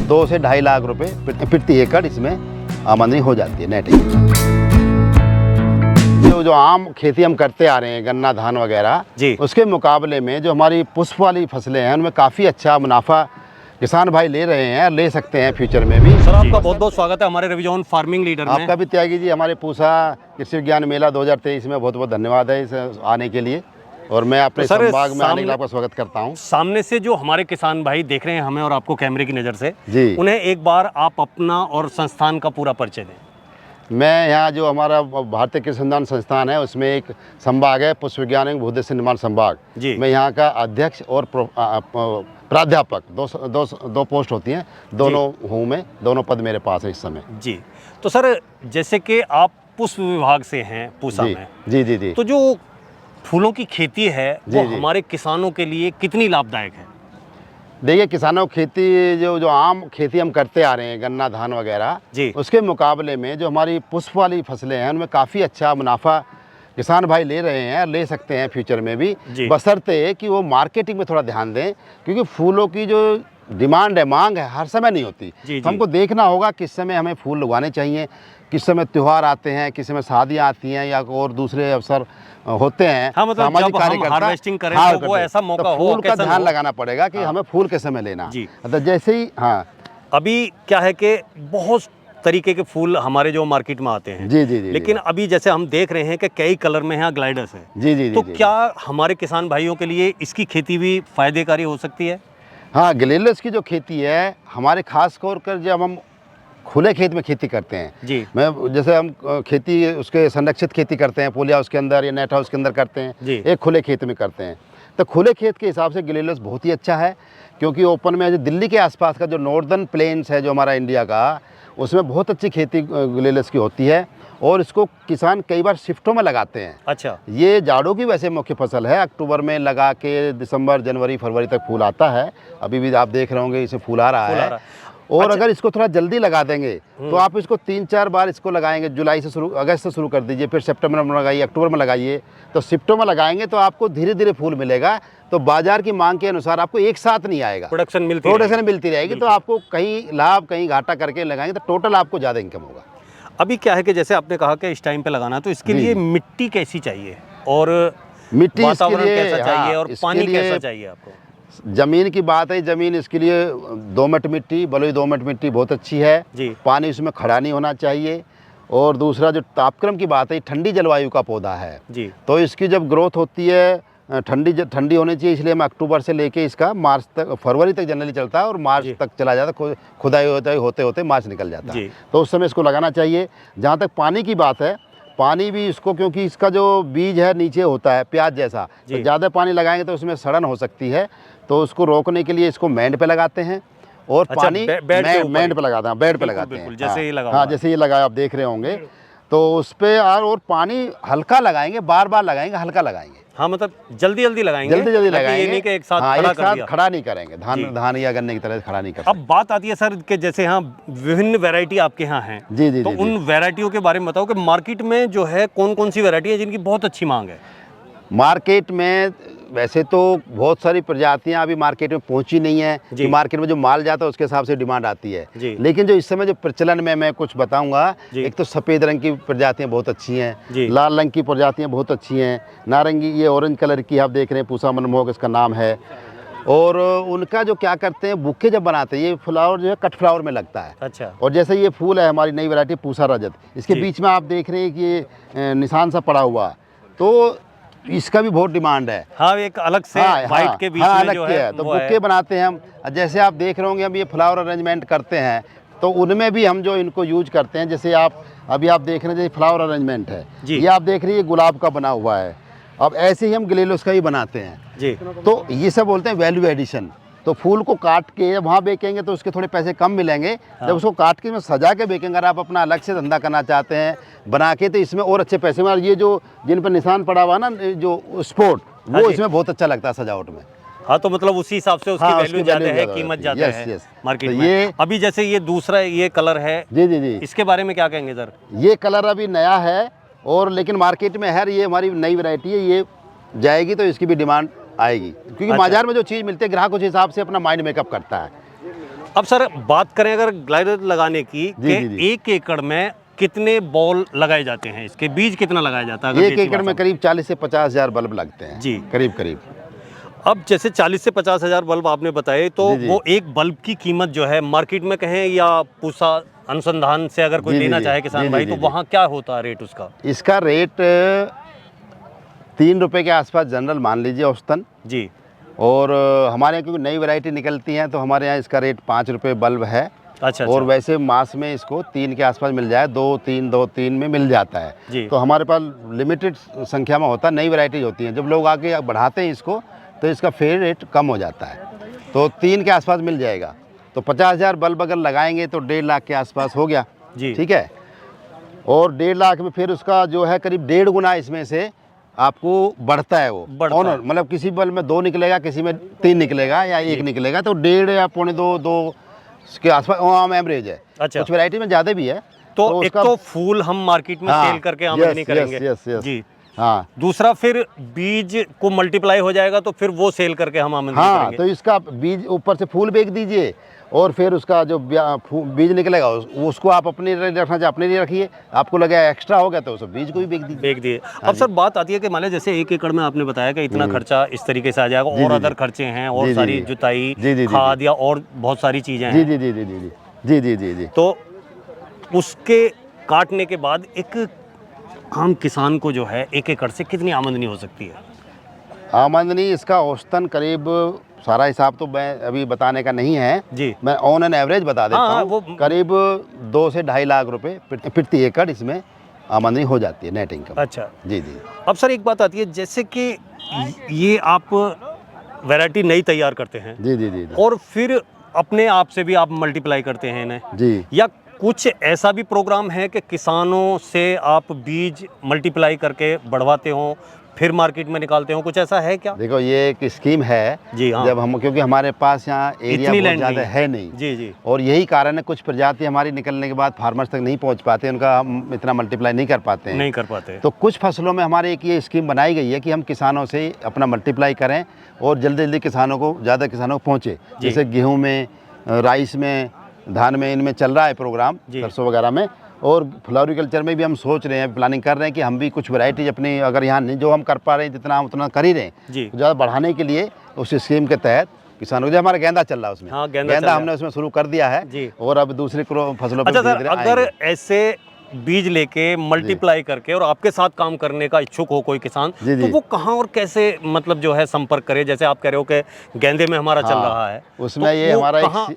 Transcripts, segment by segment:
2 से 2.5 लाख रुपए प्रति एकड़ इसमें आमदनी हो जाती है नेट। जो आम खेती हम करते आ रहे हैं, गन्ना धान वगैरह, उसके मुकाबले में जो हमारी पुष्प वाली फसलें हैं उनमें काफ़ी अच्छा मुनाफा किसान भाई ले रहे हैं, ले सकते हैं फ्यूचर में भी। सर आपका बहुत बहुत स्वागत है हमारे रवि जॉन फार्मिंग लीडर में। आपका भी त्यागी जी, हमारे पूसा कृषि विज्ञान मेला 2023 में बहुत बहुत धन्यवाद है इस आने के लिए, और मैं अपने संभाग में आने के लिए आपका स्वागत करता हूं। सामने से जो हमारे किसान भाई देख रहे हैं हमें और आपको कैमरे की नज़र से जी, उन्हें एक बार आप अपना और संस्थान का पूरा परिचय दें। मैं यहाँ जो हमारा भारतीय कृषि अनुसंधान संस्थान है उसमें एक संभाग है पुष्प विज्ञान एवं भूदेश निर्माण संभाग, मैं यहाँ का अध्यक्ष और प्राध्यापक, दो पोस्ट होती हैं, दोनों हूँ मैं, दोनों पद मेरे पास है इस समय। जी, तो सर जैसे कि आप पुष्प विभाग से हैं पूसा में, जी, तो जो फूलों की खेती है वो हमारे किसानों के लिए कितनी लाभदायक है? देखिए, किसानों की खेती जो आम खेती हम करते आ रहे हैं, गन्ना धान वगैरह, उसके मुकाबले में जो हमारी पुष्प वाली फसलें हैं उनमें काफ़ी अच्छा मुनाफा किसान भाई ले रहे हैं, ले सकते हैं फ्यूचर में भी, बशर्ते कि वो मार्केटिंग में थोड़ा ध्यान दें, क्योंकि फूलों की जो डिमांड है, मांग है, हर समय नहीं होती। तो हमको देखना होगा किस समय हमें फूल लगाने चाहिए, किस समय त्यौहार आते हैं, किस समय शादियाँ आती हैं या और दूसरे अवसर होते हैं। हाँ, मतलब सामाजिक कार्यकर्ता करें तो वो ऐसा मौका हो, फूल का ध्यान लगाना पड़ेगा कि हमें फूल के समय लेना। तो जैसे ही अभी क्या है कि बहुत तरीके के फूल हमारे जो मार्केट में आते हैं, जी, लेकिन अभी जैसे हम देख रहे हैं कि कई कलर में यहाँ ग्लाइडर्स है। जी, तो क्या हमारे किसान भाइयों के लिए इसकी खेती भी फायदेकारी हो सकती है? हाँ, ग्लेडियोलस की जो खेती है हमारे खास तौर पर जब हम खुले खेत में खेती करते हैं, मैं जैसे हम खेती उसके संरक्षित खेती करते हैं, पोलिया उसके अंदर या नेट हाउस के अंदर करते हैं, एक खुले खेत में करते हैं, तो खुले खेत के हिसाब से ग्लेडियोलस बहुत ही अच्छा है, क्योंकि ओपन में जो दिल्ली के आसपास का जो नॉर्दर्न प्लेन्स है जो हमारा इंडिया का, उसमें बहुत अच्छी खेती ग्लेडियोलस की होती है, और इसको किसान कई बार शिफ्टों में लगाते हैं। अच्छा, ये जाड़ों की वैसे मुख्य फसल है, अक्टूबर में लगा के दिसंबर जनवरी फरवरी तक फूल आता है, अभी भी आप देख रहे होंगे इसे फूल आ रहा है। और अगर इसको थोड़ा जल्दी लगा देंगे तो आप इसको 3-4 बार इसको लगाएंगे, जुलाई से शुरू, अगस्त से शुरू कर दीजिए, फिर सितंबर में लगाइए, अक्टूबर में लगाइए, तो सितंबर में लगाएंगे तो आपको धीरे धीरे फूल मिलेगा, तो बाजार की मांग के अनुसार आपको एक साथ नहीं आएगा, प्रोडक्शन मिलती रहेगी, तो आपको कहीं लाभ कहीं घाटा करके लगाएंगे तो टोटल आपको ज़्यादा इनकम होगा। अभी क्या है कि जैसे आपने कहा कि इस टाइम पे लगाना, तो इसके लिए मिट्टी कैसी चाहिए और मिट्टी वातावरण कैसा चाहिए और पानी कैसा चाहिए आपको? ज़मीन की बात है, ज़मीन इसके लिए दोमट मिट्टी, बलुई दोमट मिट्टी बहुत अच्छी है, पानी उसमें खड़ा नहीं होना चाहिए, और दूसरा जो तापक्रम की बात है, ठंडी जलवायु का पौधा है तो इसकी जब ग्रोथ होती है ठंडी होनी चाहिए, इसलिए हम अक्टूबर से लेके इसका मार्च तक, फरवरी तक जनरली चलता है और मार्च तक चला जाता है, खुदाई होते होते मार्च निकल जाता है, तो उस समय इसको लगाना चाहिए। जहाँ तक पानी की बात है, पानी भी इसको, क्योंकि इसका जो बीज है नीचे होता है प्याज जैसा, तो ज़्यादा पानी लगाएंगे तो उसमें सड़न हो सकती है, तो उसको रोकने के लिए इसको मैंड पे लगाते हैं, और पानी मैंड पे लगाते हैं, बेड पे लगाते हैं, जैसे ये लगाया आप देख रहे होंगे, तो उस पर और पानी हल्का लगाएंगे, बार बार लगाएंगे, हल्का लगाएंगे। हाँ, मतलब जल्दी लगाएंगे, ये नहीं कि एक साथ खड़ा नहीं करेंगे, धान या गन्ने की तरह खड़ा नहीं कर सकते। अब बात आती है सर कि जैसे यहाँ विभिन्न वैरायटी आपके यहाँ हैं, तो उन वैरायटियों के बारे में बताओ कि मार्केट में जो है कौन कौन सी वैरायटी है जिनकी बहुत अच्छी मांग है? मार्केट में वैसे तो बहुत सारी प्रजातियां अभी मार्केट में पहुंची नहीं है, कि मार्केट में जो माल जाता है उसके हिसाब से डिमांड आती है, लेकिन जो इस समय जो प्रचलन में मैं कुछ बताऊंगा, एक तो सफ़ेद रंग की प्रजातियां बहुत अच्छी हैं, लाल रंग की प्रजातियां बहुत अच्छी हैं, नारंगी, ये ऑरेंज कलर की आप देख रहे हैं, पूसा मनमोहक इसका नाम है, और उनका जो क्या करते हैं, बुक्के जब बनाते हैं, ये फ्लावर जो है कट फ्लावर में लगता है। अच्छा, और जैसे ये फूल है हमारी नई वैरायटी पूसा रजत, इसके बीच में आप देख रहे हैं कि ये निशान सा पड़ा हुआ, तो इसका भी बहुत डिमांड है। हाँ, एक अलग से वाइट के बीच में जो है, तो बुक्के बनाते हैं हम, जैसे आप देख रहे होंगे हम ये फ्लावर अरेंजमेंट करते हैं, तो उनमें भी हम जो इनको यूज करते हैं, जैसे आप अभी आप देख रहे हैं, जैसे फ्लावर अरेंजमेंट है, ये आप देख रहे हैं, ये गुलाब का बना हुआ है, अब ऐसे ही हम ग्लेडियोलस का ही बनाते हैं, तो ये सब बोलते हैं वैल्यू एडिशन। तो फूल को काट के वहाँ बेचेंगे तो उसके थोड़े पैसे कम मिलेंगे, जब उसको काट के सजा के बेचेंगे, अगर आप अपना अलग से धंधा करना चाहते हैं बना के, तो इसमें और अच्छे पैसे में, और ये जो जिन पर निशान पड़ा हुआ ना, जो स्पॉट, वो इसमें बहुत अच्छा लगता है सजावट में। हाँ, तो मतलब उसी हिसाब से उसकी वैल्यू ज़्यादा है, कीमत ज़्यादा है मार्केट में। ये अभी जैसे ये दूसरा ये कलर है, जी, इसके बारे में क्या कहेंगे सर? ये कलर अभी नया है, और लेकिन मार्केट में है, ये हमारी नई वैरायटी है, ये जाएगी तो इसकी भी डिमांड आएगी, क्योंकि बाजार में जो चीज़ मिलती है ग्राहक उस हिसाब से अपना माइंड मेकअप करता है। अब सर बात करें अगर ग्लाइडर लगाने की, कि 1 एकड़ में कितने बॉल लगाए जाते हैं, इसके बीज कितना लगाया जाता है? 1 एकड़ में करीब 40 से 50 हज़ार बल्ब लगते हैं जी, करीब करीब। अब जैसे 40 से 50 हज़ार बल्ब आपने बताए, तो वो एक बल्ब की कीमत जो है मार्केट में कहें या पूसा अनुसंधान से अगर कोई लेना चाहे किसान भाई, तो वहाँ क्या होता है रेट उसका? इसका रेट 3 रुपये के आसपास जनरल मान लीजिए औसतन जी। और हमारे यहाँ क्योंकि नई वैरायटी निकलती हैं तो हमारे यहाँ इसका रेट 5 रुपये बल्ब है। अच्छा। और वैसे मास में इसको 3 के आसपास मिल जाए, 2-3 में मिल जाता है जी। तो हमारे पास लिमिटेड संख्या में होता है, नई वैरायटी होती हैं। जब लोग आके बढ़ाते हैं इसको तो इसका फेयर रेट कम हो जाता है, तो 3 के आसपास मिल जाएगा। तो 50 हज़ार बल्ब अगर लगाएंगे तो 1.5 लाख के आसपास हो गया जी, ठीक है। और 1.5 लाख में फिर उसका जो है करीब 1.5 गुना इसमें से आपको बढ़ता है। वो मतलब किसी बल्ब में 2 निकलेगा, किसी में 3 निकलेगा या 1 निकलेगा, तो 1.5 या 2.25 के आसपास आम एवरेज है। अच्छा। कुछ वैरायटी में ज़्यादा भी है। तो एक तो फूल हम मार्केट में सेल करके आमदनी करेंगे जी। हाँ, दूसरा फिर बीज को मल्टीप्लाई हो जाएगा तो फिर वो सेल करके हम आमदनी करेंगे। तो इसका बीज ऊपर से फूल बेच दीजिए और फिर उसका जो बीज निकलेगा उसको आप अपने लिए रखना चाहे अपने लिए रखिए, आपको लगा एक्स्ट्रा हो गया तो उस बीज को भी बेच दिए। अब सर बात आती है कि मान लीजिए जैसे 1 एकड़ में आपने बताया कि इतना खर्चा इस तरीके से आ जाएगा, और अदर खर्चे हैं और सारी जुताई, खाद या और बहुत सारी चीजें हैं जी जी जी जी जी जी जी जी। तो उसके काटने के बाद एक आम किसान को जो है 1 एकड़ से कितनी आमदनी हो सकती है? आमदनी इसका औसतन करीब, सारा हिसाब तो मैं अभी बताने का नहीं है जी, मैं ऑन एन एवरेज बता देता हूँ, करीब 2 से 2.5 लाख रुपए प्रति एकड़ इसमें आमदनी हो जाती है, नेट इनकम। अच्छा जी जी। अब सर एक बात आती है, जैसे कि ये आप वैरायटी नई तैयार करते हैं जी जी जी, और फिर अपने आप से भी आप मल्टीप्लाई करते हैं इन्हें जी, या कुछ ऐसा भी प्रोग्राम है कि किसानों से आप बीज मल्टीप्लाई करके बढ़वाते हो फिर मार्केट में निकालते हो, कुछ ऐसा है क्या? देखो ये एक स्कीम है जी हाँ, जब हम, क्योंकि हमारे पास यहाँ एरिया बहुत ज़्यादा है नहीं जी जी, और यही कारण है कुछ प्रजाति हमारी निकलने के बाद फार्मर्स तक नहीं पहुँच पाते, उनका हम इतना मल्टीप्लाई नहीं कर पाते। तो कुछ फसलों में हमारे एक ये स्कीम बनाई गई है कि हम किसानों से अपना मल्टीप्लाई करें और जल्दी जल्दी किसानों को, ज़्यादा किसानों को पहुँचे। जैसे गेहूँ में, राइस में, धान में, इनमें चल रहा है प्रोग्राम, सरसों वगैरह में, और फ्लोरिकल्चर में भी हम सोच रहे हैं, प्लानिंग कर रहे हैं कि हम भी कुछ वैरायटी अपनी, अगर यहाँ नहीं जो हम कर पा रहे हैं जितना हम उतना कर ही रहे हैं, ज़्यादा बढ़ाने के लिए उस स्कीम के तहत किसानों को, जो हमारा गेंदा चल रहा है उसमें, हाँ, गेंदा हमने उसमें शुरू कर दिया है और अब दूसरी फसलों पर। अच्छा सर, अगर ऐसे बीज लेके मल्टीप्लाई करके और आपके साथ काम करने का इच्छुक हो कोई किसान, तो वो कहाँ और कैसे मतलब जो है संपर्क करे? जैसे आप कह रहे हो कि गेंदे में हमारा चल रहा है, उसमें तो ये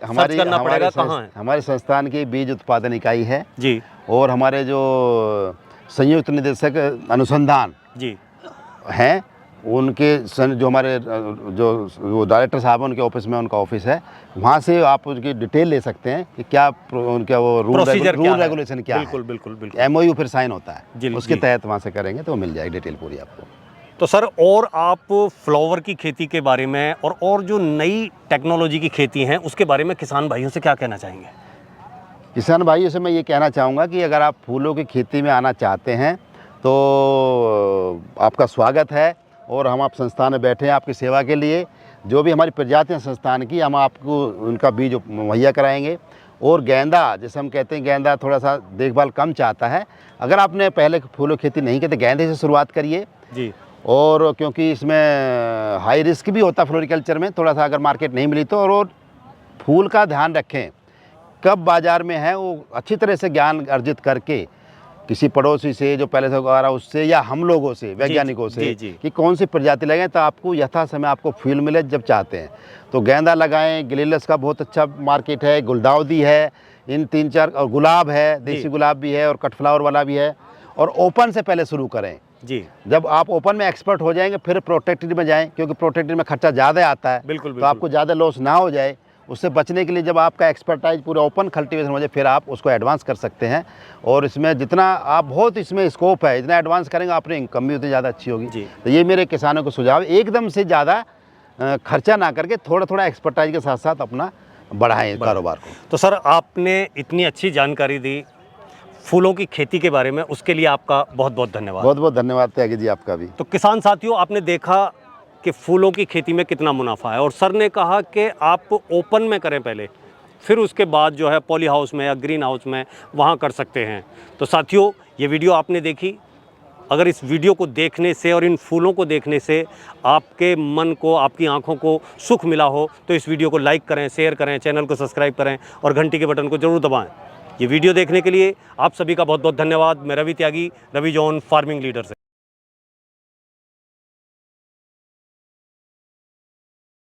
हमारी करना पड़ेगा, कहाँ है? हमारे संस्थान की बीज उत्पादन इकाई है जी, और हमारे जो संयुक्त निदेशक अनुसंधान जी हैं, उनके जो हमारे जो डायरेक्टर साहब हैं उनके ऑफिस में, उनका ऑफिस है, वहाँ से आप उनकी डिटेल ले सकते हैं कि क्या उनका वो रूल रेगुलेशन क्या है। बिल्कुल MOU फिर साइन होता है, उसके तहत वहाँ से करेंगे तो मिल जाएगी डिटेल पूरी आपको। तो सर, और आप फ्लावर की खेती के बारे में और जो नई टेक्नोलॉजी की खेती है उसके बारे में किसान भाइयों से क्या कहना चाहेंगे? किसान भाइयों से मैं ये कहना चाहूँगा कि अगर आप फूलों की खेती में आना चाहते हैं तो आपका स्वागत है, और हम आप संस्थान में बैठे हैं आपकी सेवा के लिए। जो भी हमारी प्रजातियाँ संस्थान की, हम आपको उनका बीज मुहैया कराएंगे। और गेंदा, जैसे हम कहते हैं, गेंदा थोड़ा सा देखभाल कम चाहता है। अगर आपने पहले फूलों की खेती नहीं की तो गेंदे से शुरुआत करिए जी, और क्योंकि इसमें हाई रिस्क भी होता है फ्लोरिकल्चर में, थोड़ा सा अगर मार्केट नहीं मिली तो। और फूल का ध्यान रखें, कब बाज़ार में है वो अच्छी तरह से ज्ञान अर्जित करके, किसी पड़ोसी से जो पहले से उगा रहा उससे, या हम लोगों से, वैज्ञानिकों से, कि कौन सी प्रजाति लगाएं तो आपको यथा समय आपको फूल मिले जब चाहते हैं। तो गेंदा लगाएं, ग्लेलियस का बहुत अच्छा मार्केट है, गुलदाउदी है, इन 3-4, और गुलाब है, देसी गुलाब भी है और कटफ्लावर वाला भी है। और ओपन से पहले शुरू करें जी, जब आप ओपन में एक्सपर्ट हो जाएंगे फिर प्रोटेक्टेड में जाएं, क्योंकि प्रोटेक्टेड में खर्चा ज़्यादा आता है। बिल्कुल। तो आपको ज़्यादा लॉस ना हो जाए, उससे बचने के लिए जब आपका एक्सपर्टाइज पूरा ओपन कल्टीवेशन हो जाए फिर आप उसको एडवांस कर सकते हैं। और इसमें जितना आप, बहुत इसमें स्कोप है, जितना एडवांस करेंगे आपने इनकम भी उतनी ज़्यादा अच्छी होगी जी। तो ये मेरे किसानों को सुझाव, एकदम से ज़्यादा खर्चा ना करके थोड़ा थोड़ा एक्सपर्टाइज के साथ साथ अपना बढ़ाएं कारोबार को। तो सर, आपने इतनी अच्छी जानकारी दी फूलों की खेती के बारे में, उसके लिए आपका बहुत बहुत धन्यवाद। बहुत बहुत धन्यवाद त्यागी जी, आपका भी। तो किसान साथियों, आपने देखा कि फूलों की खेती में कितना मुनाफा है, और सर ने कहा कि आप ओपन में करें पहले, फिर उसके बाद जो है पॉली हाउस में या ग्रीन हाउस में वहाँ कर सकते हैं। तो साथियों, ये वीडियो आपने देखी, अगर इस वीडियो को देखने से और इन फूलों को देखने से आपके मन को, आपकी आंखों को सुख मिला हो तो इस वीडियो को लाइक करें, शेयर करें, चैनल को सब्सक्राइब करें और घंटी के बटन को जरूर दबाएं। ये वीडियो देखने के लिए आप सभी का बहुत बहुत धन्यवाद। मैं रवि त्यागी, रवि जॉन फार्मिंग लीडर से।